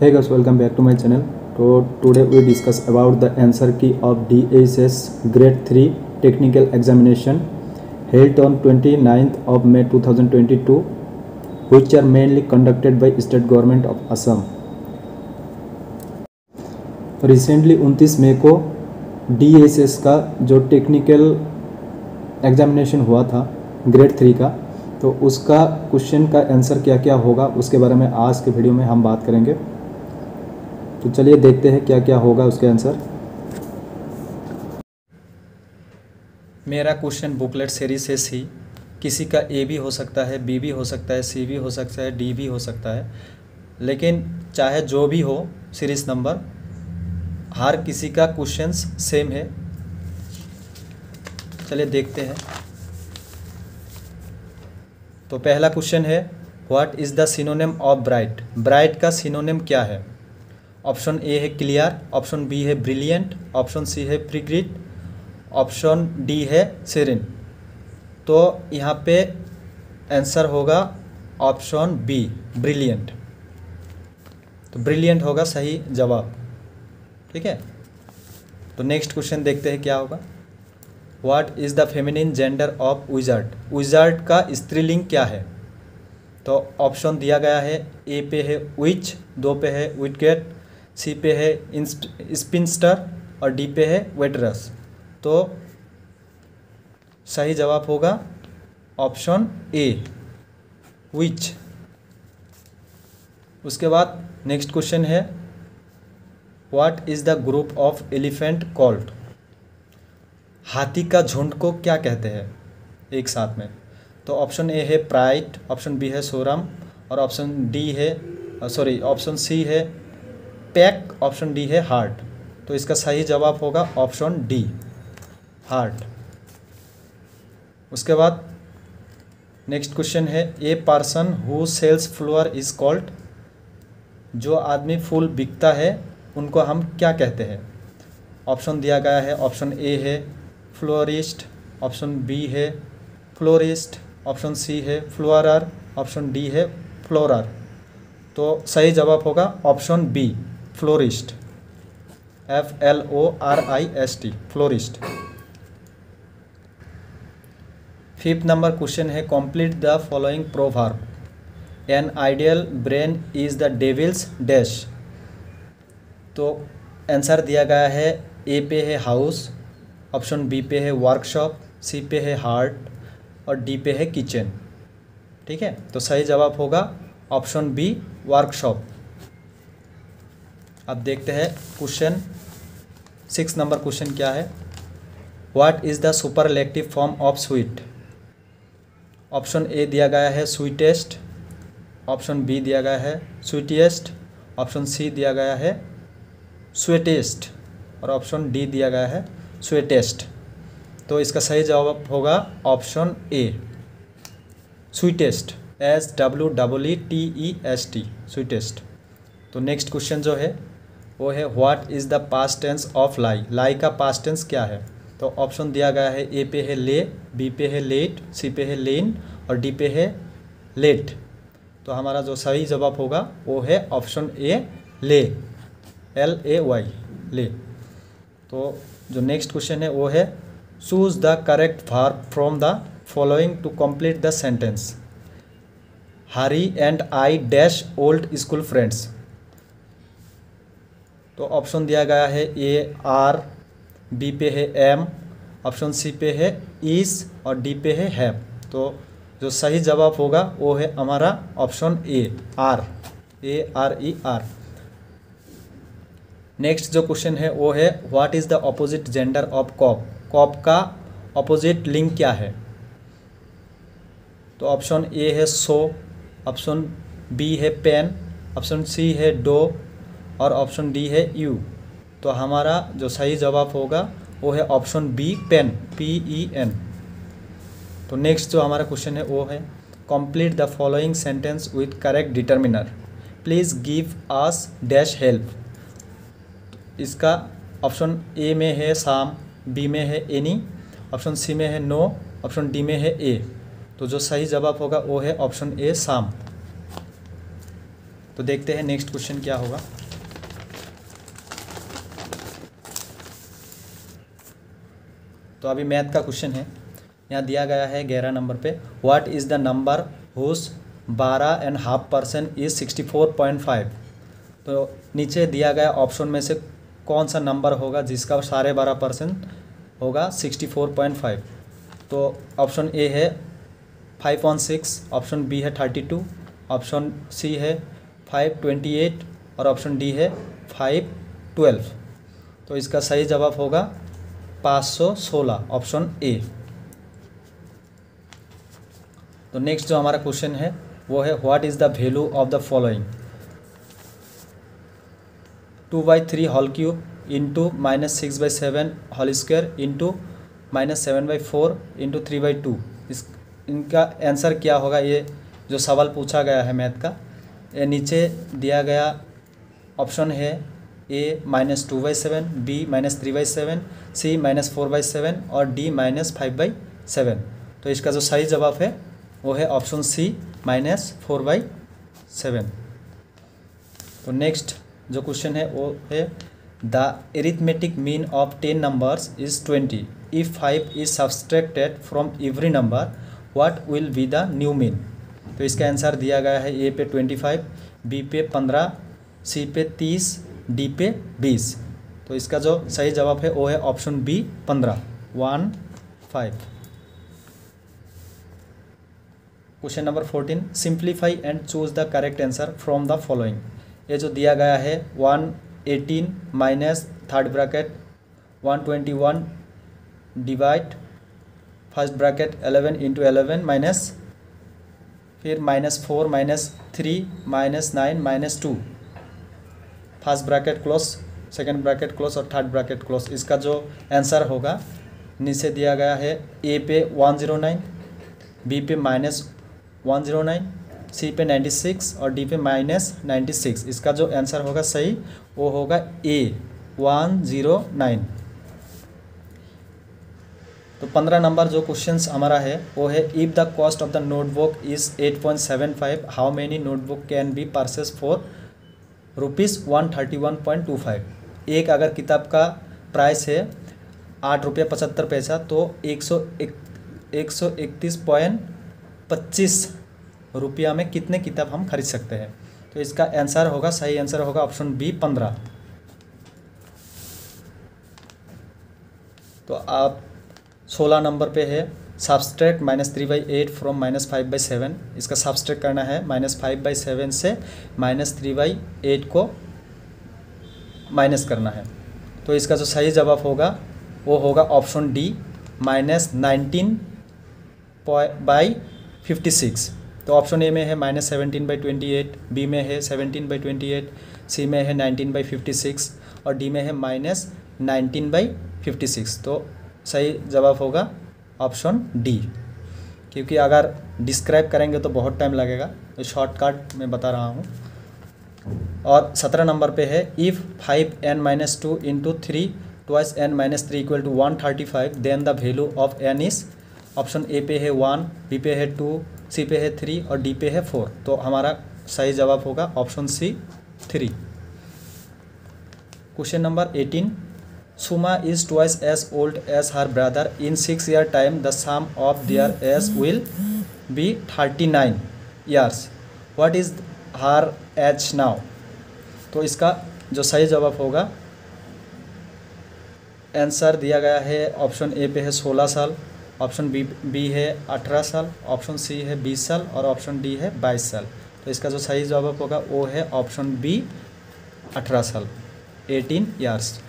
Hey guys, welcome back to my channel. So today we discuss about the answer key of DSS Grade 3 Technical Examination held on 29th of May 2022, which are mainly conducted by State Government of Assam. Recently 29 मई को DSS का जो technical examination हुआ था grade 3 का, तो उसका question का answer क्या क्या होगा उसके बारे में आज के वीडियो में हम बात करेंगे। तो चलिए देखते हैं क्या क्या होगा उसके आंसर। मेरा क्वेश्चन बुकलेट सीरीज से सी, किसी का ए भी हो सकता है, बी भी हो सकता है, सी भी हो सकता है, डी भी हो सकता है, लेकिन चाहे जो भी हो सीरीज नंबर, हर किसी का क्वेश्चंस सेम है। चलिए देखते हैं। तो पहला क्वेश्चन है, what is the synonym of bright. Bright का सिनोनिम क्या है? ऑप्शन ए है क्लियर, ऑप्शन बी है ब्रिलियंट, ऑप्शन सी है प्रिग्रिड, ऑप्शन डी है सेरेन। तो यहाँ पे आंसर होगा ऑप्शन बी ब्रिलियंट। तो ब्रिलियंट होगा सही जवाब। ठीक है, तो नेक्स्ट क्वेश्चन देखते हैं क्या होगा। What is the feminine gender of wizard. Wizard का स्त्रीलिंग क्या है? तो ऑप्शन दिया गया है, ए पे है विच, दो पे है विटगेट, सी पे है स्पिनस्टर और डी पे है वेटरस। तो सही जवाब होगा ऑप्शन ए विच। उसके बाद नेक्स्ट क्वेश्चन है, what is the group of elephant called. हाथी का झुंड को क्या कहते हैं एक साथ में? तो ऑप्शन ए है प्राइड, ऑप्शन बी है सोरम और ऑप्शन डी है ऑप्शन सी है पैक, ऑप्शन डी है हार्ट। तो इसका सही जवाब होगा ऑप्शन डी हार्ट। उसके बाद नेक्स्ट क्वेश्चन है, a person who sells flower is called. जो आदमी फूल बिकता है उनको हम क्या कहते हैं? ऑप्शन दिया गया है, ऑप्शन ए है फ्लोरिस्ट, ऑप्शन बी है फ्लोरिस्ट, ऑप्शन सी है फ्लोरर, ऑप्शन डी है फ्लोरर। तो सही जवाब होगा option B florist, FLORIST florist. Fifth number question है, complete the following proverb. An ideal brain is the devil's dash. तो आंसर दिया गया है, ए पे है हाउस, ऑप्शन बी पे है वर्कशॉप, सी पे है हार्ट और डी पे है किचन। ठीक है, तो सही जवाब होगा ऑप्शन बी वर्कशॉप। अब देखते हैं क्वेश्चन 6 नंबर क्वेश्चन क्या है। What is the superlative form of sweet. Option A दिया गया है स्वीटेस्ट, ऑप्शन बी दिया गया है स्वीटेस्ट, ऑप्शन सी दिया गया है स्वीटेस्ट और ऑप्शन डी दिया गया है स्वीटेस्ट। तो इसका सही जवाब होगा option A sweetest, SWEETEST sweetest. तो नेक्स्ट क्वेश्चन जो है वो है, what is the past tense of lie. Lie का पास्ट टेंस क्या है? तो ऑप्शन दिया गया है, ए पे है ले, बी पे है लेट, सी पे है लेन और डी पे है लेट। तो हमारा जो सही जवाब होगा वो है ऑप्शन ए ले, LAY ले। तो जो नेक्स्ट क्वेश्चन है वो है, choose the correct verb from the following to complete the sentence. Hari and I dash old school friends. तो ऑप्शन दिया गया है, ए आर, बी पे है एम, ऑप्शन सी पे है इस और डी पे है हैव। तो जो सही जवाब होगा वो है हमारा option A R, ARER। Next जो क्वेश्चन है वो है, what is the opposite gender of cop. Cop का अपोजिट लिंग क्या है? तो ऑप्शन ए है सो, ऑप्शन बी है पेन, ऑप्शन सी है डो और ऑप्शन डी है यू। तो हमारा जो सही जवाब होगा वो है ऑप्शन बी पेन, PEN। तो नेक्स्ट जो हमारा क्वेश्चन है वो है, complete the following sentence with correct determiner, please give us dash help. इसका ऑप्शन ए में है साम, बी में है एनी, ऑप्शन सी में है नो, ऑप्शन डी में है ए। तो जो सही जवाब होगा वो है ऑप्शन ए साम। तो तो देखते हैं नेक्स्ट क्वेश्चन क्या होगा। तो अभी मैथ का क्वेश्चन है, यहाँ दिया गया है 11 नंबर पे, what is the number whose 12.5% is 64.5। तो नीचे दिया गया ऑप्शन में से कौन सा नंबर होगा जिसका 12.5% होगा 64.5। तो ऑप्शन ए है 5/6, ऑप्शन बी है 32, ऑप्शन सी है 5/28 और ऑप्शन डी है 5/12। तो इसका सही जवाब होगा 516, ऑप्शन ए। तो नेक्स्ट जो हमारा क्वेश्चन है वो है what is the value of the following, 2/3 whole cube into -6/7 whole square into -7/4 into 3/2। इनका आंसर क्या होगा, ये जो सवाल पूछा गया है मैथ का। ये नीचे दिया गया ऑप्शन है ए -2/7, बी -3/7, सी -4/7 और डी -5/7। तो इसका जो सही जवाब है वो है ऑप्शन सी -4/7। तो नेक्स्ट जो क्वेश्चन है वो है the arithmetic mean of 10 numbers is 20। If 5 is subtracted from every number what will be the new mean. तो इसका आंसर दिया गया है ए पे 25, बी पे 15, सी पे 30, डी पे 20। तो इसका जो सही जवाब है वो है option B 15, 1, 5। Question number 14, simplify and choose the correct answer from the following. ये जो दिया गया है 118 minus third bracket 121 divide first bracket 11 into 11 minus फिर -4 -3 -9 -2 first bracket close, second bracket close और थर्ड ब्रैकेट क्लोज। इसका जो आंसर होगा नीचे दिया गया है ए पे 109, बी पे -109, सी पे 96 और डी पे -96। इसका जो आंसर होगा सही वो होगा ए 109। तो 15 नंबर जो क्वेश्चंस हमारा है वो है if the cost of the notebook is 8.75 how many notebook can be purchase for ₹131.25। एक अगर किताब का प्राइस है ₹8.75 तो 131.25 रुपया में कितने किताब हम खरीद सकते हैं। तो इसका आंसर होगा, सही आंसर होगा ऑप्शन बी 15। तो आप 16 नंबर पे है सब्सट्रैक्ट -3/8 फ्रॉम -5/7। इसका सब्सट्रैक्ट करना है -5/7 से -3/8 को माइनस करना है। तो इसका जो सही जवाब होगा वो होगा ऑप्शन डी -19/56। तो ऑप्शन ए में है -17/28, बी में है 17/28, सी में है 19/56 और डी में है -19/56। तो सही जवाब होगा ऑप्शन डी, क्योंकि अगर डिस्क्राइब करेंगे तो बहुत टाइम लगेगा, तो शॉर्टकट में बता रहा हूँ। और 17 नंबर पे है if 5n-2 into 3 twice n-3 = 135 then the value of n is. Option A पे है 1, बी पे है 2, सी पे है 3 और डी पे है 4। तो हमारा सही जवाब होगा option C 3। Question number 18, Suma is twice as old as her brother. In 6 year time, the sum of their age will be 39 years. What is her age now? तो इसका जो सही जवाब होगा, आंसर दिया गया है ऑप्शन ए पे है 16 साल, ऑप्शन बी है 18 साल, ऑप्शन सी है 20 साल और ऑप्शन डी है 22 साल। तो इसका जो सही जवाब होगा वो है ऑप्शन बी 18 साल, 18 ईयर्स।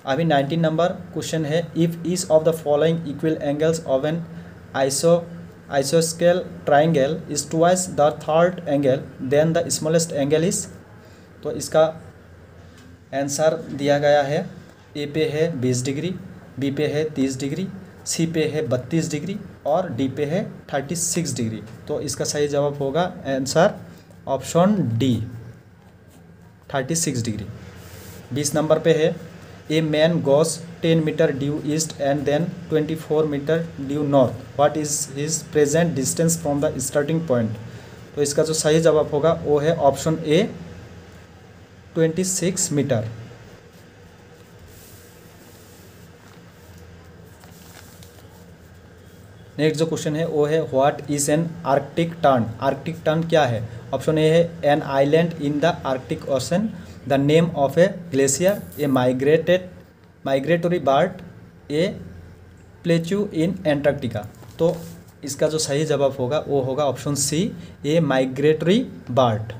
अभी 19 नंबर क्वेश्चन है if each of the following equal angles of an आइसोस्केल triangle is twice the third angle then the smallest angle is. तो इसका आंसर दिया गया है ए पे है 20 डिग्री, बी पे है 30 डिग्री, सी पे है 32 डिग्री और डी पे है 36 डिग्री। तो इसका सही जवाब होगा answer option D 36 degree. 20 number पे है a man goes 10 metre due east and then 24 metre due north, what is his present distance from the starting point. तो इसका जो सही जवाब होगा वो है ऑप्शन ए 26 मीटर। नेक्स्ट जो क्वेश्चन है वो है what is an Arctic tern. Arctic tern क्या है? ऑप्शन ए है an island in the Arctic ocean, the name of a glacier, a migratory bird, a plateau in Antarctica. तो इसका जो सही जवाब होगा वो होगा option C, a migratory bird.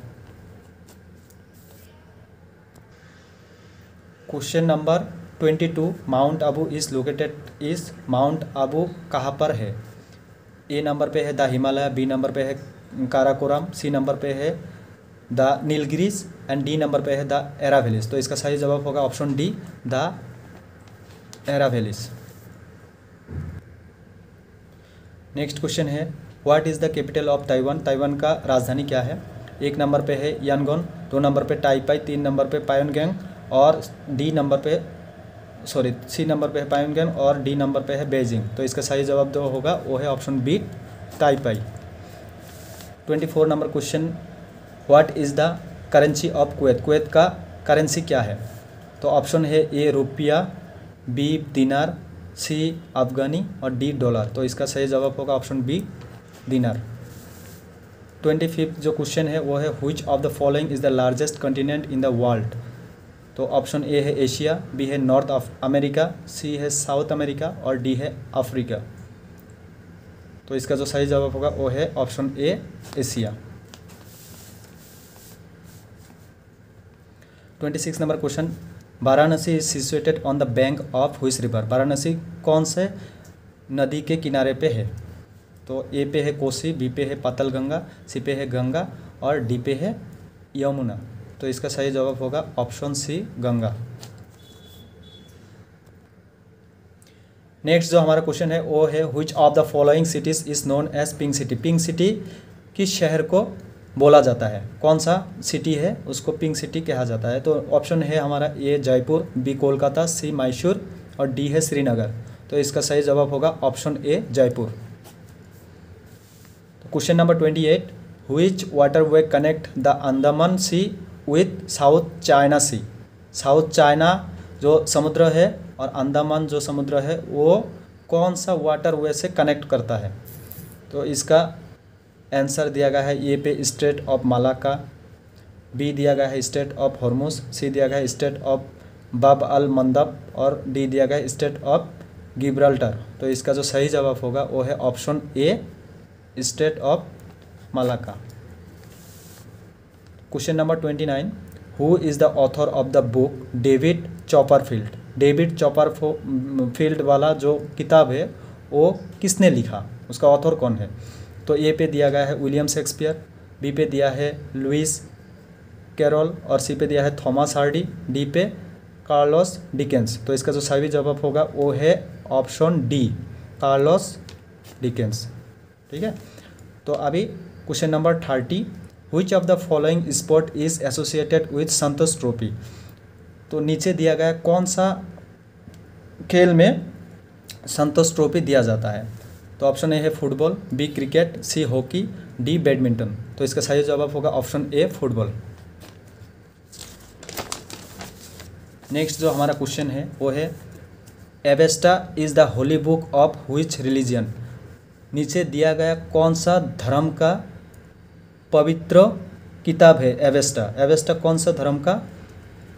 Question number 22, Mount Abu is located is. Mount Abu कहाँ पर है? ए नंबर पे है द हिमालय, बी नंबर पे है काराकोरम, सी नंबर पे है the Nilgiris and D number पे है द एरावेलिस। तो इसका सही जवाब होगा option D, the Aravallis. Next question है what is the capital of Taiwan. Taiwan का राजधानी क्या है? एक नंबर पे है यानगोन, दो नंबर पे टाइपाई, तीन नंबर पे पायोनगैंग और सी नंबर पे है पायोनगैंग और डी नंबर पे है बेजिंग। तो इसका सही जवाब जो होगा वो है option B, Taipei. 24 number question, what is the currency of Kuwait. Kuwait का करेंसी क्या है? तो ऑप्शन है ए रुपया, बी दिनार, सी अफगानी और डी डॉलर। तो इसका सही जवाब होगा ऑप्शन बी, दिनार। 25 जो क्वेश्चन है वो है which of the following is the largest continent in the world. तो ऑप्शन ए है एशिया, बी है नॉर्थ अमेरिका, सी है साउथ अमेरिका और डी है अफ्रीका। तो इसका जो सही जवाब होगा वो है option A, Asia. 26 number question, Varanasi is situated on the bank of which river. Varanasi कौन से नदी के किनारे पे है? तो ए पे है कोसी, बी पे है पातालगंगा, सी पे है गंगा और डी पे है यमुना। तो इसका सही जवाब होगा ऑप्शन सी, गंगा। नेक्स्ट जो हमारा क्वेश्चन है वो है which of the following cities is known as pink city. Pink city किस शहर को बोला जाता है? कौन सा सिटी है उसको पिंक सिटी कहा जाता है? तो ऑप्शन है हमारा ए जयपुर, बी कोलकाता, सी मैसूर और डी है श्रीनगर। तो इसका सही जवाब होगा ऑप्शन ए, जयपुर। तो question number 28, which waterway connect the Andaman sea with South China sea. South China जो समुद्र है और अंडमान जो समुद्र है वो कौन सा वाटरवे से कनेक्ट करता है? तो इसका आंसर दिया गया है ए पे स्ट्रेट ऑफ मालाक्का, बी दिया गया है स्ट्रेट ऑफ हॉर्मुज, सी दिया गया है स्ट्रेट ऑफ बाब अल मंदब और डी दिया गया है स्ट्रेट ऑफ गिब्राल्टर। तो इसका जो सही जवाब होगा वो है option A, strait of Malacca. Question number 29, who is the author of the book David Copperfield. David Copperfield वाला जो किताब है वो किसने लिखा, उसका ऑथर कौन है? तो ए पे दिया गया है विलियम शेक्सपियर, बी पे दिया है लुइस कैरोल और सी पे दिया है थॉमस हार्डी, डी पे कार्लोस डिकेंस। तो इसका जो सही जवाब होगा वो है ऑप्शन डी, कार्लोस डिकेंस। ठीक है। तो अभी question number 30, which of the following sport is associated with Santosh trophy. तो नीचे दिया गया कौन सा खेल में संतोष ट्रॉफी दिया जाता है? तो ऑप्शन ए है football, B cricket, C hockey, D badminton. तो इसका सही जवाब होगा ऑप्शन ए, फुटबॉल। नेक्स्ट जो हमारा क्वेश्चन है वो है Avesta is the holy book of which religion. नीचे दिया गया कौन सा धर्म का पवित्र किताब है एवेस्टा। एवेस्टा कौन सा धर्म का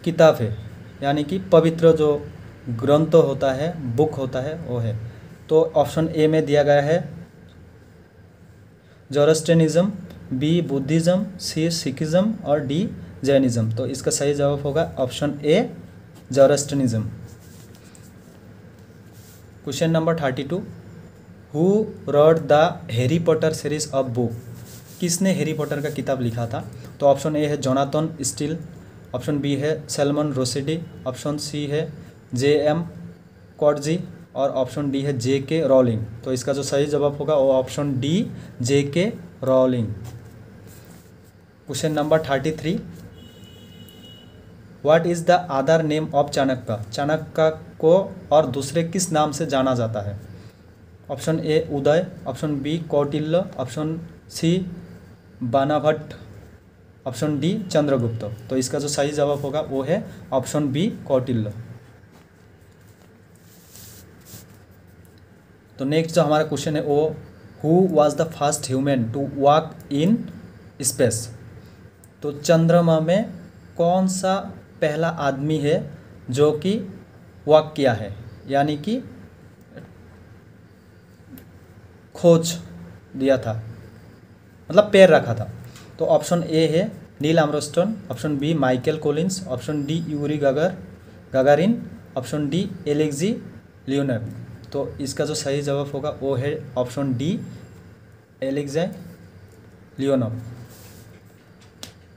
किताब है, यानी कि पवित्र जो ग्रंथ होता है, बुक होता है वो है। तो ऑप्शन ए में दिया गया है Zoroastrianism, B Buddhism, C Sikhism और डी जैनिज्म। तो इसका सही जवाब होगा option A, Zoroastrianism. Question number 32, who wrote the Harry Potter series of book. किसने हैरी पॉटर का किताब लिखा था? तो ऑप्शन ए है जोनाथन स्टील, ऑप्शन बी है सैलमन रोसेडी, ऑप्शन सी है जे.एम. कॉटजी और ऑप्शन डी है जे.के. रॉलिंग। तो इसका जो सही जवाब होगा वो option D, JK. Rolling. Question number 33, what is the other name of Chanakya. Chanakya को और दूसरे किस नाम से जाना जाता है? Option A Uday, option B Kautilya, option C Banabhatta, option D Chandragupta. तो इसका जो सही जवाब होगा वो है ऑप्शन बी कौटिल्य। तो नेक्स्ट जो हमारा क्वेश्चन है वो who was the first human to walk in space. तो चंद्रमा में कौन सा पहला आदमी है जो कि वॉक किया है, यानी कि खोज दिया था, मतलब पैर रखा था। तो ऑप्शन ए है Neil Armstrong, option B Michael Collins, option D Yuri Gagarin, option D Alexei Leonov. तो इसका जो सही जवाब होगा वो है option D Alexei Leonov.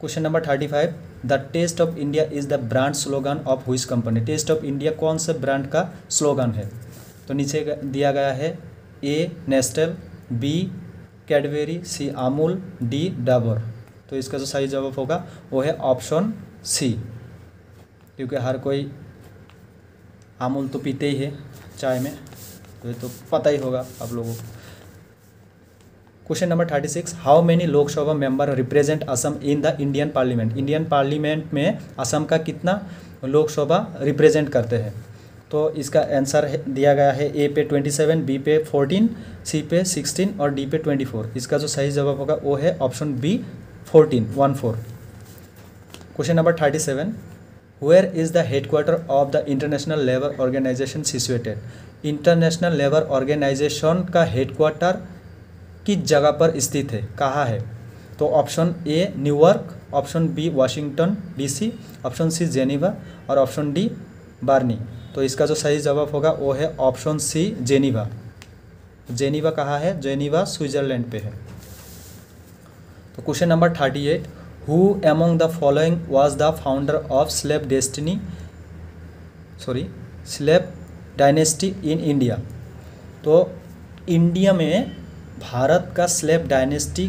Question number 35, the taste of India is the brand slogan of which company. Taste of India कौन से ब्रांड का स्लोगन है। तो नीचे दिया गया है ए नेस्टल, बी कैडबेरी, सी अमूल, डी डाबर। तो इसका जो सही जवाब होगा वो है ऑप्शन सी, क्योंकि हर कोई अमूल तो पीते ही है चाय में, तो ये तो पता ही होगा आप लोगों को। Question number 36, how many Lok Sabha member represent Assam in the Indian parliament. Indian parliament में असम का कितना लोकसभा रिप्रेजेंट करते हैं। तो इसका आंसर दिया गया है ए पे 27, बी पे 14, सी पे 16 और डी पे 24। इसका जो सही जवाब होगा वो है option B 14। Question number 37, where is the headquarter of the international labour organisation situated. इंटरनेशनल लेबर ऑर्गेनाइजेशन का हेडक्वार्टर किस जगह पर स्थित है, कहाँ है। तो option A New York, option B Washington DC, option C Geneva और ऑप्शन डी बार्नी। तो इसका जो सही जवाब होगा वो है ऑप्शन सी जेनीवा। जेनीवा कहाँ है, जेनीवा स्विट्जरलैंड पे है। तो question number 38, who among the following was the founder of slave dynasty in India. तो इंडिया में भारत का स्लेव डायनेस्टी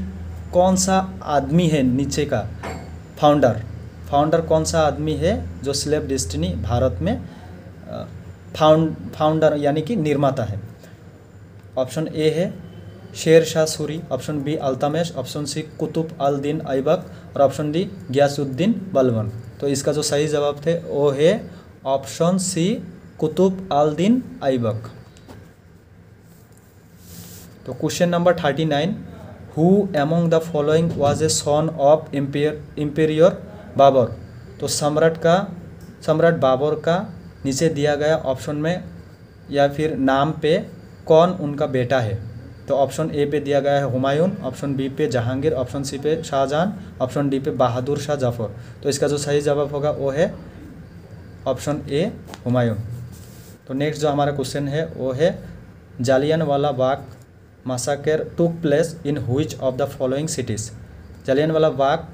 कौन सा आदमी है, नीचे का फाउंडर कौन सा आदमी है जो स्लेव डेस्टिनी भारत में फाउंडर यानी कि निर्माता है। ऑप्शन ए है शेर शाह सूरी, option B Iltutmish, option C Qutub al Din Aibak और ऑप्शन डी गियासुद्दीन बलबन। तो इसका जो सही जवाब थे वो है ऑप्शन सी कुतुब अल दीन ऐबक। तो question number 39, who among the following was a son of emperor Babur. तो सम्राट बाबर का नीचे दिया गया ऑप्शन में या फिर नाम पे कौन उनका बेटा है। तो ऑप्शन ए पे दिया गया है हुमायूं, ऑप्शन बी पे जहांगीर, ऑप्शन सी पे शाहजहां, ऑप्शन डी पे बहादुर शाह जफर। तो इसका जो सही जवाब होगा वो है ऑप्शन ए हुमायूं। तो नेक्स्ट जो हमारा क्वेश्चन है वो है Jallianwala Bagh massacre took place in which of the following cities. Jallianwala Bagh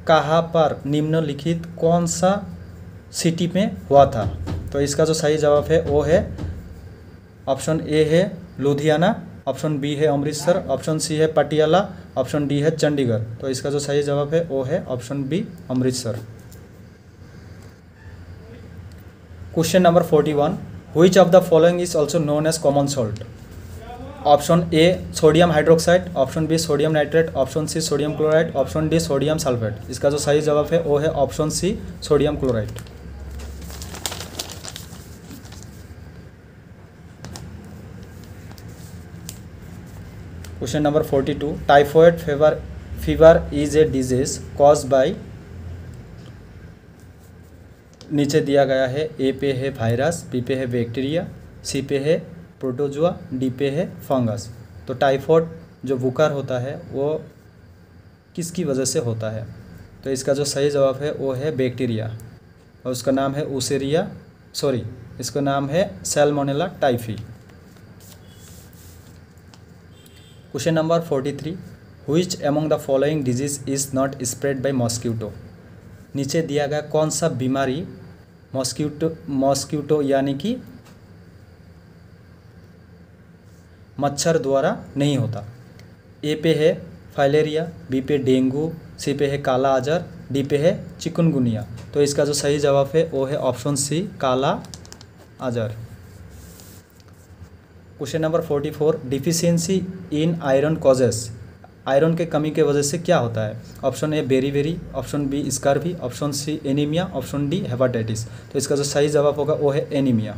कहाँ पर निम्नलिखित कौन सा सिटी में हुआ था। तो इसका जो सही जवाब है वो है ऑप्शन ए है लुधियाना, ऑप्शन बी है अमृतसर, ऑप्शन सी है पटियाला, ऑप्शन डी है चंडीगढ़। तो इसका जो सही जवाब है वो है option B Amritsar. Question number 41, which of the following is also known as common salt. Option A sodium hydroxide, option B sodium nitrate, option C sodium chloride, option D sodium sulphate. इसका जो सही जवाब है वो है option C sodium chloride. Question number 42, typhoid fever is a disease cause by. नीचे दिया गया है ए पे है वायरस, बी पे है बैक्टीरिया, सी पे है प्रोटोजुआ, डी पे है फंगस। तो टाइफॉइड जो बुखार होता है वो किसकी वजह से होता है। तो इसका जो सही जवाब है वो है बैक्टीरिया और उसका नाम है इसका नाम है Salmonella typhi. Question number 43, which among the following disease is not spread by mosquito. नीचे दिया गया कौन सा बीमारी मॉस्किटो यानी कि मच्छर द्वारा नहीं होता। ए पे है फाइलेरिया, बी पे डेंगू, सी पे है काला आजार, डी पे है चिकनगुनिया। तो इसका जो सही जवाब है वो है option C kala azar. Question number 44, deficiency in iron causes iron के कमी के वजह से क्या होता है? Option A beri, option B scurvy, option C anaemia, option D hepatitis. तो इसका जो सही जवाब होगा वो है एनीमिया।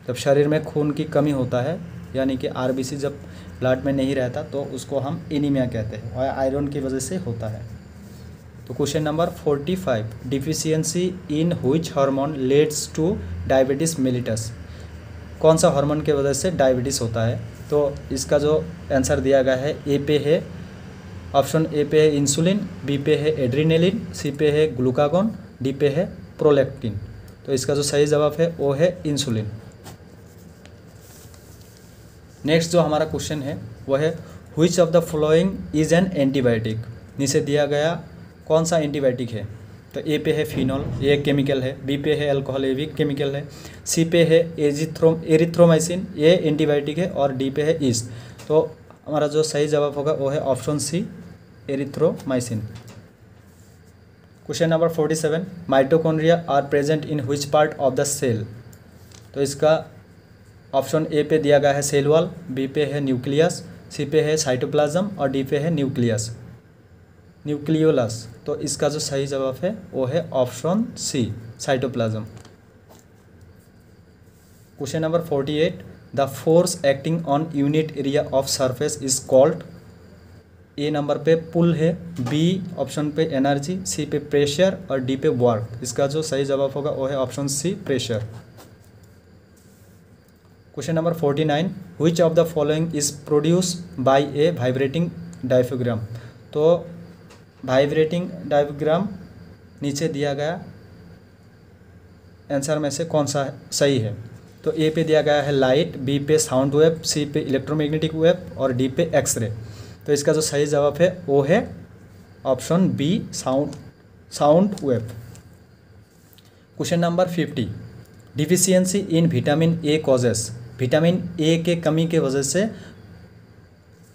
जब शरीर में खून की कमी होता है यानी कि आरबीसी जब ब्लड में नहीं रहता तो उसको हम एनीमिया कहते हैं और आयरन की वजह से होता है। तो question number 45, deficiency in which hormone leads two diabetes mellitus. कौन सा हार्मोन के वजह से डायबिटीज़ होता है? तो इसका जो आंसर दिया गया है ए पे है, ऑप्शन ए पे है इंसुलिन, बी पे है एड्रीनेलिन, सी पे है ग्लूकागॉन, डी पे है प्रोलैक्टिन। तो इसका जो सही जवाब है वो है इंसुलिन। नेक्स्ट जो हमारा क्वेश्चन है वो है which of the following is an antibiotic. नीचे दिया गया कौन सा एंटीबायोटिक है? तो ए पे है फिनॉल, ये एक केमिकल है, बी पे है अल्कोहल, ये भी केमिकल है, सी पे है एरिथ्रोमाइसिन, ये एंटीबायोटिक है, और डी पे है ईस्ट। तो हमारा जो सही जवाब होगा वो है option C erythromycin. Question number 47, mitochondria are present in which part of the cell. तो इसका ऑप्शन ए पे दिया गया है सेल वॉल, बी पे है न्यूक्लियस, सी पे है साइटोप्लाज्म और डी पे है न्यूक्लियोलस। तो इसका जो सही जवाब है वो है option C cytoplasm. Question number 48, the force acting on unit area of surface is called. A number पे पुल है, बी ऑप्शन पे एनर्जी, सी पे प्रेशर और डी पे वर्क। इसका जो सही जवाब होगा वो है option C pressure. Question number 49, which of the following is produce by a vibrating diaphragm. तो वाइब्रेटिंग डायफ्राम नीचे दिया गया आंसर में से कौन सा सही है? तो ए पे दिया गया है लाइट, बी पे साउंड वेव, सी पे इलेक्ट्रोमैग्नेटिक वेव और डी पे एक्सरे। तो इसका जो सही जवाब है वो है option B sound wave. Question number 50, deficiency in vitamin A causes. Vitamin A के कमी के वजह से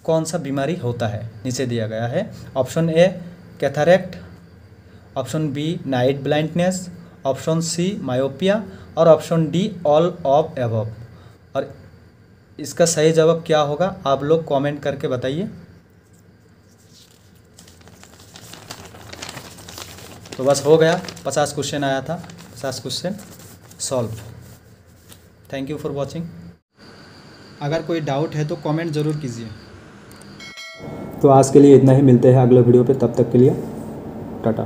कौन सा बीमारी होता है? नीचे दिया गया है, option A cataract, option B night blindness, option C myopia और option D all of above. और इसका सही जवाब क्या होगा आप लोग कमेंट करके बताइए। तो बस हो गया, 50 क्वेश्चन आया था, 50 question solve. Thank you for watching. अगर कोई डाउट है तो कमेंट ज़रूर कीजिए। तो आज के लिए इतना ही, मिलते हैं अगले वीडियो पे, तब तक के लिए टाटा।